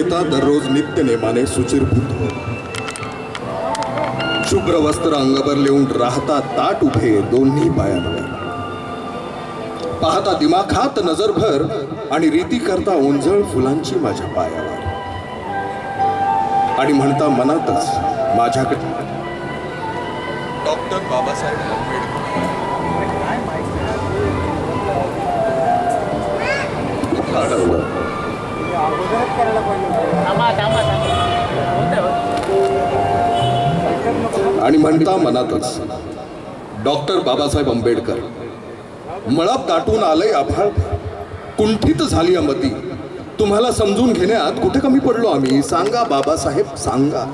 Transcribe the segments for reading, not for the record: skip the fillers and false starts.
उठता दररोज नित्य नेमाने सुचिरभूत हो. शुभ्र वस्त्र अंगभर लिहून राहता ताट उभे दोन्ही पायांवर. पाहता दिमाखात नजरभर आणि रीती करता ओंजळ फुलांची माझ्या पायावर. आणि म्हणता मनातच माझ्याकडे डॉक्टर बाबासाहेब आंबेडकर. आणि म्हणता मनातच डॉक्टर बाबासाहेब आंबेडकर. मळप दाटून आलंय आभाळ, कुंठित झाली मती. तुम्हाला समजून घेण्यात कुठे कमी पडलो आम्ही? सांगा बाबासाहेब सांगा.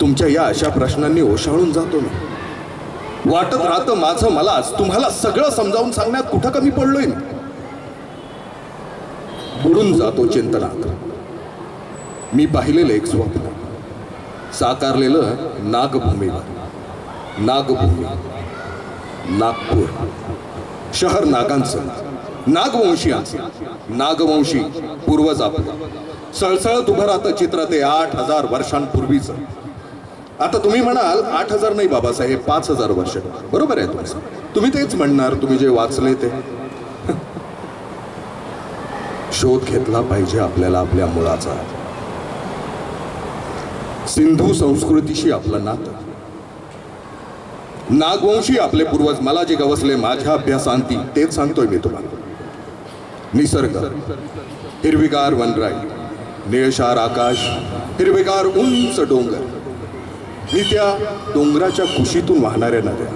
तुमच्या या अशा प्रश्नांनी ओशाळून जातो मी. वाटत राहतं माझं मलाच तुम्हाला सगळं समजावून सांगण्यात कुठं कमी पडलोय मी. बुडून जातो चिंतनात. मी पाहिलेलं एक स्वप्न साकारलेलं नागभूमीवर. नागभूमी, नागपूर, शहर नागांचं, नागवंशीयांचं. नागवंशी पूर्वज आपलं सळसळत उभं राहतं चित्र ते 8,000 वर्षांपूर्वीचं. आता तुम्ही म्हणाल 8,000 नाही बाबासाहेब, 5,000 वर्ष. बरोबर आहे तुमचं. तुम्ही तेच म्हणणार तुम्ही जे वाचले ते. शोध घेतला पाहिजे आपल्याला आपल्या मुळाचा. सिंधू संस्कृतीशी आपलं नातं. नागवंशी आपले पूर्वज. मला जे गवसले माझ्या अभ्यासांती तेच सांगतोय मी तुम्हाला. निसर्ग, हिरवीगार वनराई, निळशार आकाश, हिरवेगार उंच डोंगर, नि त्या डोंगराच्या कुशीतून वाहणाऱ्या नद्या.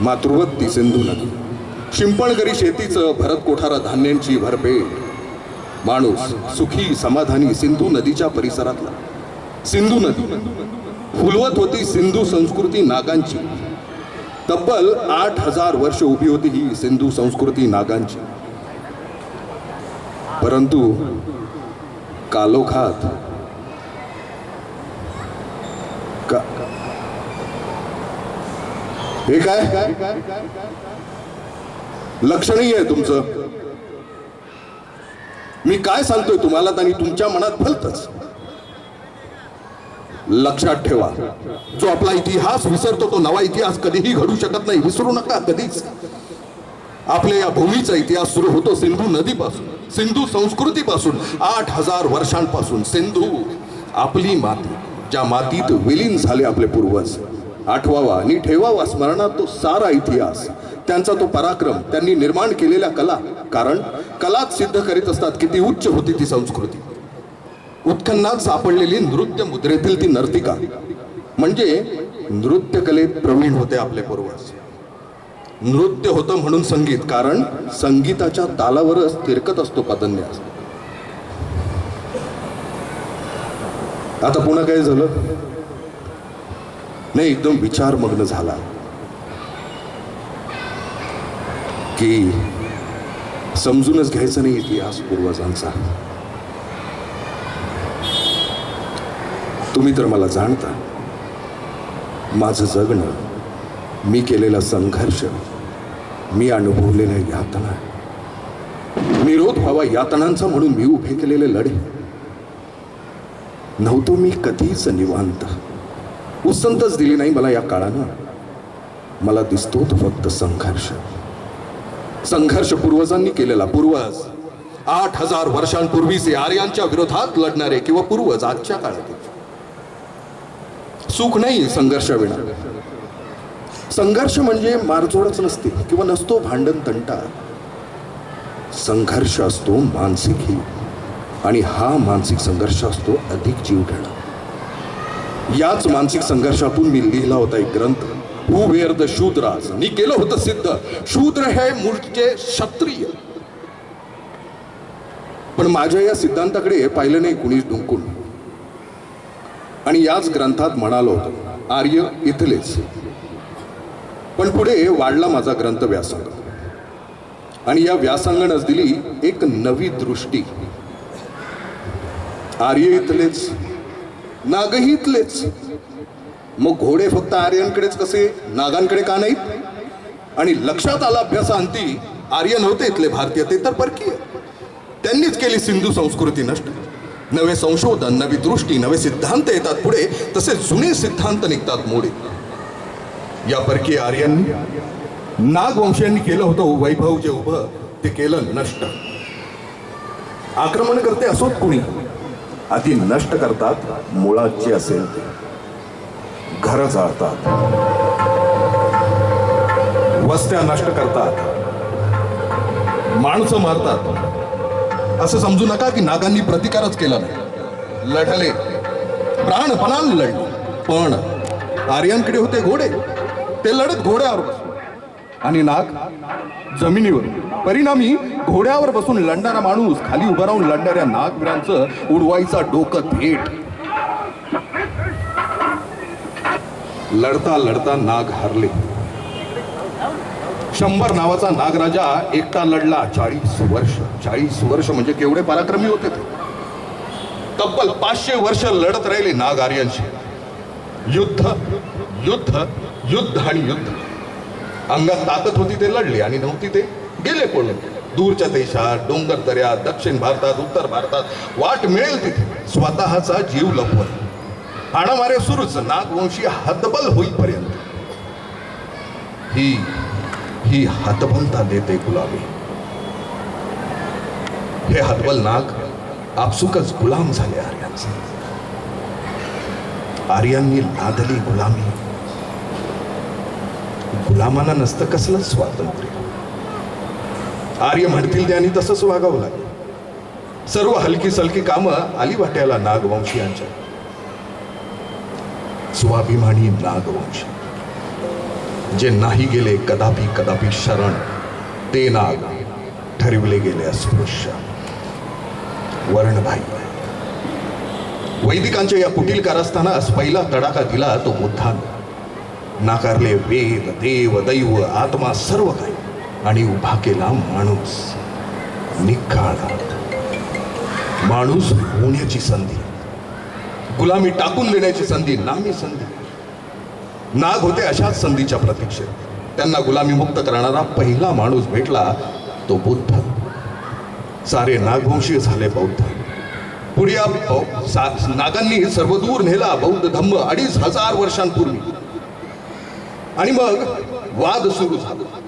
मातृवत सिंधू नदी. शिंपणगरी शेतीचं भरत कोठारा धान्यांची भरपेट. माणूस सुखी समाधानी सिंधू नदीच्या परिसरातला. सिंधू नदी फुलवत होती सिंधू संस्कृती नागांची. तब्बल 8,000 वर्ष उभी होती ही सिंधू संस्कृती नागांची. परंतु कालोखात हे काय लक्ष नाही आहे तुमचं. मी काय सांगतोय तुम्हाला आणि तुमच्या मनात भलतच. लक्षात ठेवा, जो आपला इतिहास विसरतो तो नवा इतिहास कधीही घडू शकत नाही. विसरू नका कधीच. आपल्या या भूमीचा इतिहास सुरू होतो सिंधू नदीपासून, सिंधू संस्कृतीपासून. 8,000 वर्षांपासून सिंधू आपली माती, ज्या मातीत विलीन झाले आपले पूर्वज. आठवावा आणि ठेवावा स्मरणात तो सारा इतिहास, त्यांचा तो पराक्रम, त्यांनी निर्माण केलेल्या कला. कारण कलाच सिद्ध करीत असतात किती उच्च होती ती संस्कृती. उत्खननात सापडलेली नृत्य मुद्रेतील ती नर्तिका म्हणजे नृत्य कलेत प्रवीण होते आपले पूर्वज. नृत्य होतं म्हणून संगीत, कारण संगीताच्या तालावरच तिरकत असतो पदन्यास. आता पुन्हा काय झालं नाही, एकदम विचारमग्न झाला की समजूनच घ्यायचं नाही इतिहास पूर्वजांचा. तुम्ही तर मला जाणता. माझं जगणं, मी केलेला संघर्ष, मी अनुभवलेल्या यातना, निरोध व्हावा यातनांचा म्हणून मी उभे केलेले लढे. नव्हतो मी कधीच निवांत. उसंतच दिली नाही मला या काळानं. मला दिसतो तो फक्त संघर्ष. संघर्ष पूर्वजांनी केलेला. पूर्वज 8,000 वर्षांपूर्वीचे आर्यांच्या विरोधात लढणारे किंवा पूर्वज आजच्या काळात. सुख नाही संघर्षाविना. संघर्ष म्हणजे मारझोडच नसते किंवा नसतो भांडण तंटा. संघर्ष असतो मानसिकही, आणि हा मानसिक संघर्ष असतो अधिक जीव घेणं. याच मानसिक संघर्षातून मी लिहिला होता एक ग्रंथ, हू वेअर द शूद्राज. मी केलं होतं सिद्ध शूद्र हे मूळचे क्षत्रिय. पण माझ्या या सिद्धांताकडे पाहिलं नाही कुणीच डुंकून. आणि याच ग्रंथात म्हणालो होतो आर्य इथलेच. पण पुढे वाढला माझा ग्रंथ व्यासंग, आणि या व्यासंगानंच दिली एक नवी दृष्टी. आर्य इथलेच, नागही इथलेच. मग घोडे फक्त आर्यांकडेच कसे, नागांकडे का नाहीत? आणि लक्षात आला अभ्यासांती आर्य नव्हते इथले भारतीय, ते तर परकीय. त्यांनीच केली सिंधू संस्कृती नष्ट. नवे संशोधन, नवी दृष्टी, नवे सिद्धांत येतात पुढे, तसे जुने सिद्धांत निघतात मोडे. या परकीय आर्यांनी नागवंशीयांनी केलं होतं वैभव जे उभं ते केलं नष्ट. आक्रमण करते असोत कुणी, आधी नष्ट करतात मुळात जे असेल ते. घर जाळतात, वस्त्या नष्ट करतात, माणसं मारतात. असं समजू नका की नागांनी प्रतिकारच केला नाही. लढले, प्राणपणाने लढले, पण आर्यांकडे होते घोडे. ते लढत घोड्यावर आणि नाग जमिनीवर. परिणामी घोड्यावर बसून लढणारा माणूस खाली उभा राहून लढणाऱ्या नागवीरांचं उडवायचा डोकं थेट. लढता लढता नाग हरले. 100 नावाचा नागराजा एकटा लढला 40 वर्ष. 40 वर्ष म्हणजे केवढे पराक्रमी होते ते. तब्बल 500 वर्ष लढत राहिले नाग आर्यांशी. युद्ध युद्ध युद्ध आणि युद्ध. अंगात ताकद होती ते लढले आणि नव्हती ते गेले पळून. दूरच्या देशात, डोंगर दऱ्यात, दक्षिण भारतात, उत्तर भारतात, वाट मिळेल तिथे स्वतःचा जीव लपवत. हाणामारे सुरूच नागवंशी हतबल होईपर्यंत. ही हतबलता देते गुलामी. हे हतबल नाग आपसुकच गुलाम झाले आर्यांचे. आर्यांनी लादली गुलामी. गुलामांना नसतं कसलं स्वातंत्र्य. आर्य म्हणतील त्यांनी तसंच वागावं लागेल. सर्व हलकी सलकी कामं आली वाट्याला नागवंशीयांच्या. स्वाभिमानी नागवंशी जे नाही गेले कदापि कदापि शरण, ते नाग ठरविले गेले अस्पृश्य, वर्णबाह्य. वैदिकांच्या या कुटील कारस्थानास पहिला तडाखा दिला तो बुद्धाने. नाकारले वेद, देव, दैव, आत्मा सर्व काही आणि उभा केला माणूस. निकाळात माणूस होण्याची संधी, गुलामी टाकून देण्याची संधी, नामी संधी. नाग होते अशाच संधीच्या प्रतीक्षेत. त्यांना गुलामी मुक्त करणारा पहिला माणूस भेटला तो बुद्ध. सारे नागवंशी झाले बौद्ध. पुढे नागांनी सर्वदूर नेला बौद्ध धम्म 2500 वर्षांपूर्वी. आणि मग वाद सुरू झाला.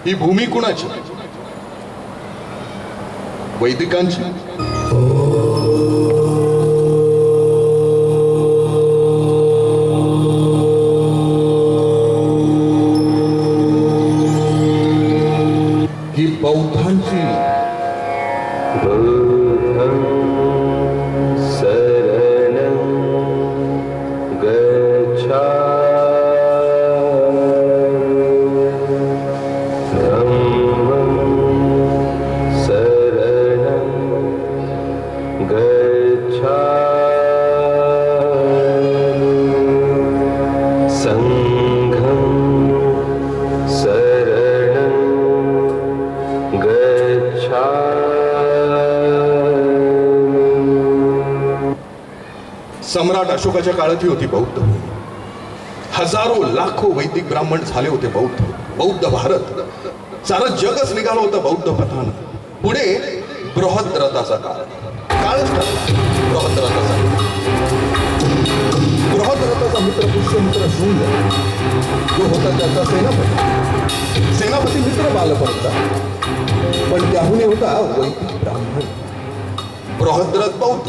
ही भूमी कुणाची? वैदिकांची? ही बौद्धांची? सम्राट अशोकाच्या काळात ही होती बौद्ध भूमी. हजारो लाखो वैदिक ब्राह्मण झाले होते बौद्ध. बौद्ध भारत, सारं जगच निघालं होतं बौद्ध पथानं. पुढे बृहद्रथाचा काळ. बृहद्रथाचा मित्र पुष्यमित्र शून्य जो होता त्याचा सेनापती मित्र बालपंत. पण त्याहून होता वैदिक ब्राह्मण. बृहद्रथ बौद्ध,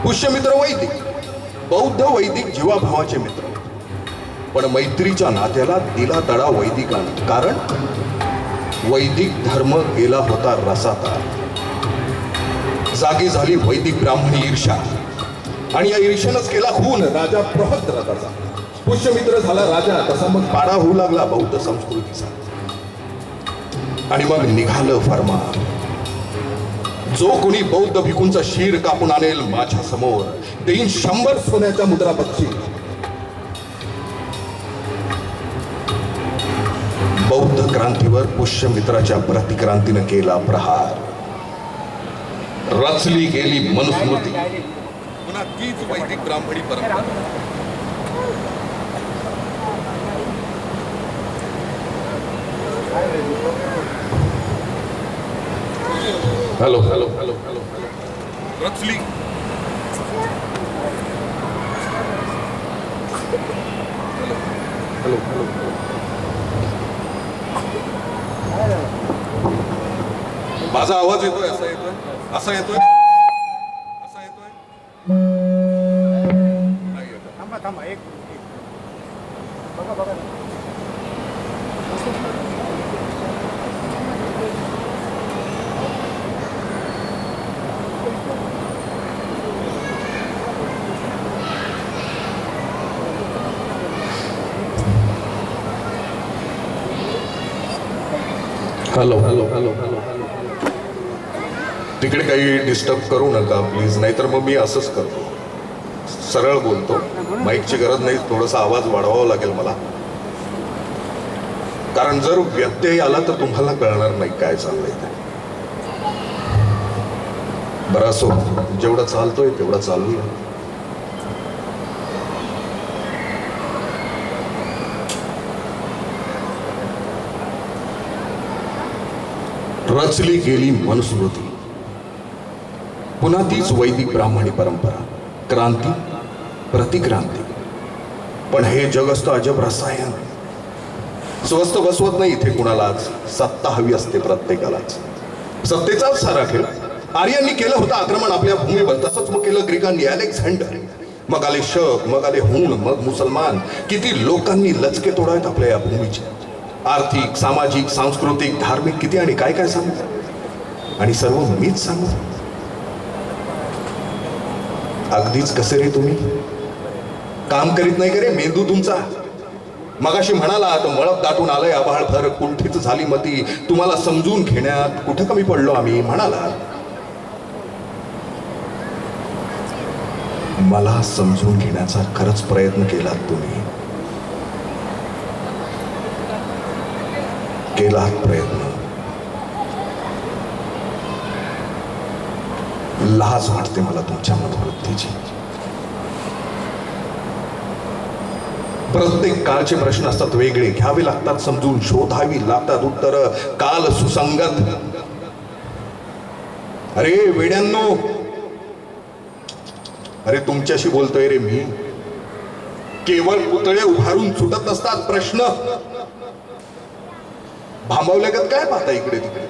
पुष्यमित्र वैदिक. बौद्ध वैदिक जीवाभावाचे मित्र. पण मैत्रीच्या नात्याला दिला तडा वैदिकांनी. कारण वैदिक धर्म गेला होता रसाता. जागी झाली वैदिक ब्राह्मणी ईर्षा. आणि या ईर्षेनंच केला खून राजा बृहद्रथाचा. पुष्यमित्र झाला राजा, तसा मग पाडा होऊ लागला बौद्ध संस्कृतीचा. आणि मग निघालं फर्मान, जो कोणी बौद्ध भिकूंचा शीर कापून आणेल माझ्या समोर देईन 100 सोन्याच्या मुद्रा बक्षी. बौद्ध क्रांतीवर पुष्यमित्राच्या प्रतिक्रांतीनं केला प्रहार. रचली गेली मनुस्मृती. पुन्हा तीच वैदिक ब्राह्मणी परंपरा. Hello hello hello hello. रचली. माझा आवाज येतोय? असा येतोय? असा येतोय? असा येतोय? नाही येत. थांबा थांबा एक बघा बघा. Hello hello hello hello. तिकडे काही डिस्टर्ब करू नका प्लीज, नाहीतर मग मी असंच करतो, सरळ बोलतो. माईकची गरज नाही, थोडासा आवाज वाढवावा लागेल मला, कारण जर व्यत्यय आला तर तुम्हाला कळणार नाही काय चाललंय ते. बरं असो, जेवढं चालतोय तेवढं चालूया. रचली गेली मनुस्मृती, पुन्हा तीच वैदिक ब्राह्मणी परंपरा, क्रांती प्रतिक्रांती. पण हे जग असतं अजब रसायन. स्वस्त बसवत नाही इथे कुणालाच, सत्ता हवी असते प्रत्येकालाच. सत्तेचाच सारा खेळ. आर्यांनी केलं होतं आक्रमण आपल्या भूमीवर, तसंच मग केलं ग्रीकांनी, अलेक्झांडर. मग आले शक, मग आले हुन, मग मुसलमान. किती लोकांनी लचके तोडावेत आपल्या या भूमीचे. आर्थिक, सामाजिक, सांस्कृतिक, धार्मिक, किती आणि काय काय सांगू. आणि सर्व मीच सांगू. अगदीच कसे रे तुम्ही? काम करीत नाही का रे मेंदू तुमचा? मगाशी म्हणाला तर मळप दाटून आलंय आभाळ भर, कुंठीत झाली मती, तुम्हाला समजून घेण्यात कुठं कमी पडलो आम्ही म्हणाला. मला समजून घेण्याचा खरंच प्रयत्न केलात तुम्ही, केलात प्रयत्न. लाज वाटते मला तुमच्या मनोवृत्तीची. प्रत्येक काळचे प्रश्न असतात वेगळे, घ्यावे लागतात समजून, शोधावी लागतात उत्तर काल सुसंगत. अरे वेड्यांनो, अरे तुमच्याशी बोलतोय रे मी. केवळ पुतळे उभारून सुटत असतात प्रश्न. भांबवल्यागत काय पाहता इकडे तिकडे?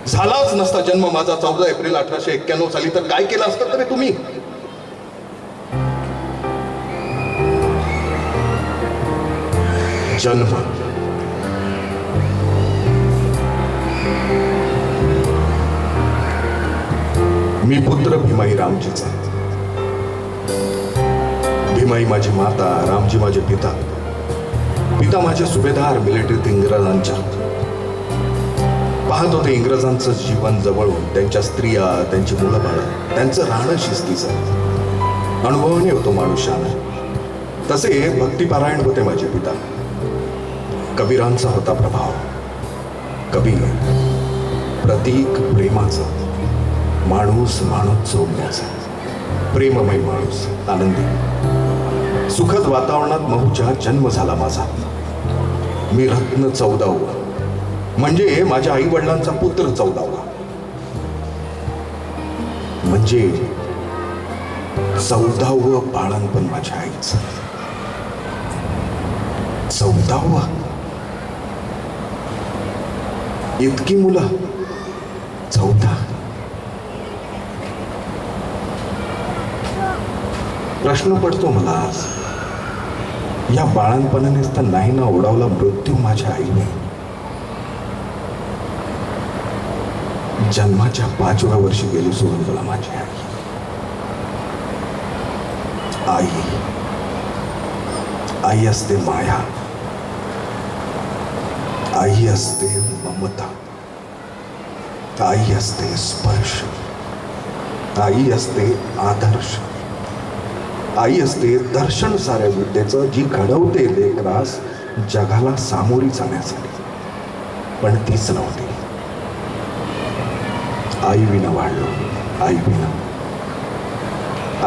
झालाच नसता जन्म माझा 14 एप्रिल 1891 साली, तर काय केलं असतं तरी तुम्ही? जन्म, मी पुत्र भीमाई रामजीचा. भीमाई माझी माता, रामजी माझे पिता. पिता माझे सुभेदार मिलिटरीत इंग्रजांच्या. पाहत होते इंग्रजांचं जीवन जवळून, त्यांच्या स्त्रिया, त्यांची मुलं बाळं, त्यांचं राहणं शिस्तीचं. अनुभवाने होतो माणूसानं. तसे भक्तिपारायण होते माझे पिता. कबीरांचा होता प्रभाव. कबीर प्रतीक प्रेमाचं, माणूस माणूस जोडण्याचा. प्रेममय माणूस, आनंदी सुखद वातावरणात महूच्या जन्म झाला माझा. मी रत्न 14वा, म्हणजे माझ्या आई वडिलांचा पुत्र 14वा, म्हणजे 14वं बाळंतपण माझ्या आईचं. 14वं. इतकी मुलं, 14. प्रश्न पडतो मला आज, या बाळणपणानेच तर नाही ना ओढावला मृत्यू माझ्या आईने. जन्माच्या 5व्या वर्षी गेली सोडून मला माझी आई. आई, आई असते माया, आई असते ममता, आई असते स्पर्श, आई असते आदर्श, आई असते दर्शन साऱ्या विद्येचं, जी घडवते लेकरास जगाला सामोरी जाण्यासाठी. पण तीच नव्हती. आई विना वाढलो, आई विना.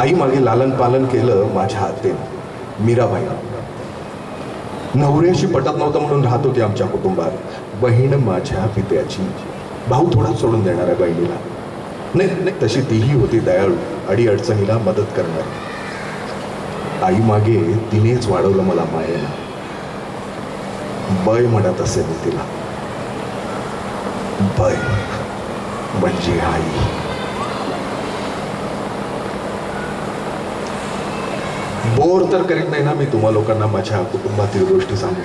आई मागे लालन पालन केलं माझ्या आत्तेनं, मीराबाई. नवऱ्याशी पटत नव्हतं म्हणून राहत होती आमच्या कुटुंबात. बहीण माझ्या पित्याची. भाऊ थोडा सोडून देणार आहे बहिणीला. नाही, तशी तीही होती दयाळू, अडीअडचणीला मदत करणार. आई मागे तिनेच वाढवलं मला मायेनं. बय म्हणत असे मी तिला. बय म्हणजे आई. बोर तर करीत नाही ना मी तुम्हा लोकांना माझ्या कुटुंबातील गोष्टी सांगून?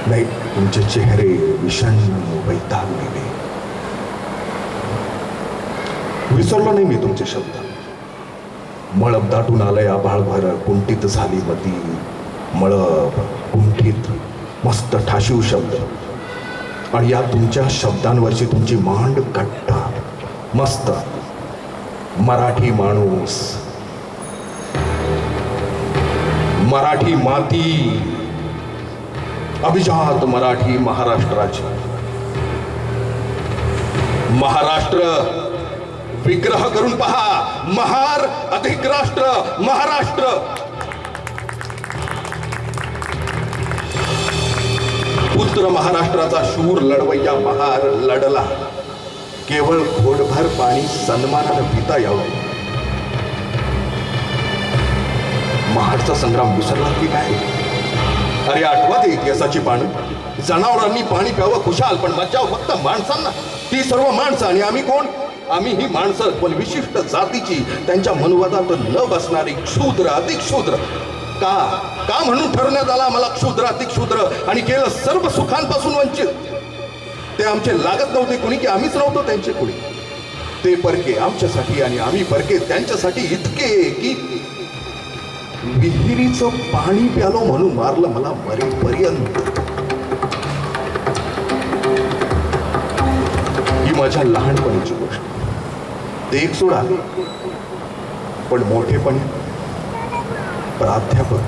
नाही, तुमचे चेहरे विषण्ण वैतागलेले. विसरलो नाही मी तुमचे शब्द. मळब दाटून आलंय आभाळभर, कुंठित झाली मती. मळब कुंठित, मस्त ठाशीव शब्द. आणि या तुमच्या शब्दांवरची तुमची मांड घट्ट, मस्त मराठी माणूस, मराठी माती, अभिजात मराठी महाराष्ट्राची. महाराष्ट्र विग्रह करून पहा, महार अधिक राष्ट्र महाराष्ट्र. पुत्र महाराष्ट्राचा शूर लढवय्या महार लढला. केवळ घोडभर पाणी सन्मानानं पिता यावं. महाडचा संग्राम विसरला की काय? अरे आठवा ते इतिहासाची पानं. जनावरांनी पाणी प्यावं खुशाल, पण मज्जाव फक्त माणसांना. ती सर्व माणसं आणि आम्ही कोण? आम्ही ही माणसं, पण विशिष्ट जातीची, त्यांच्या मनोवादात न बसणारी क्षुद्र अधिक क्षुद्र. का म्हणून ठरवण्यात आला मला क्षुद्र अधिक क्षुद्र आणि केलं सर्व सुखांपासून वंचित? ते आमचे लागत नव्हते कुणी की आम्हीच नव्हतो त्यांचे कुणी? ते परके आमच्यासाठी आणि आम्ही परके त्यांच्यासाठी इतके की विहिरीचं पाणी प्यालो म्हणून मारलं मला मरेपर्यंत. ही माझ्या लहानपणीची गोष्ट. ते एक सोडा, पण मोठेपणी प्राध्यापक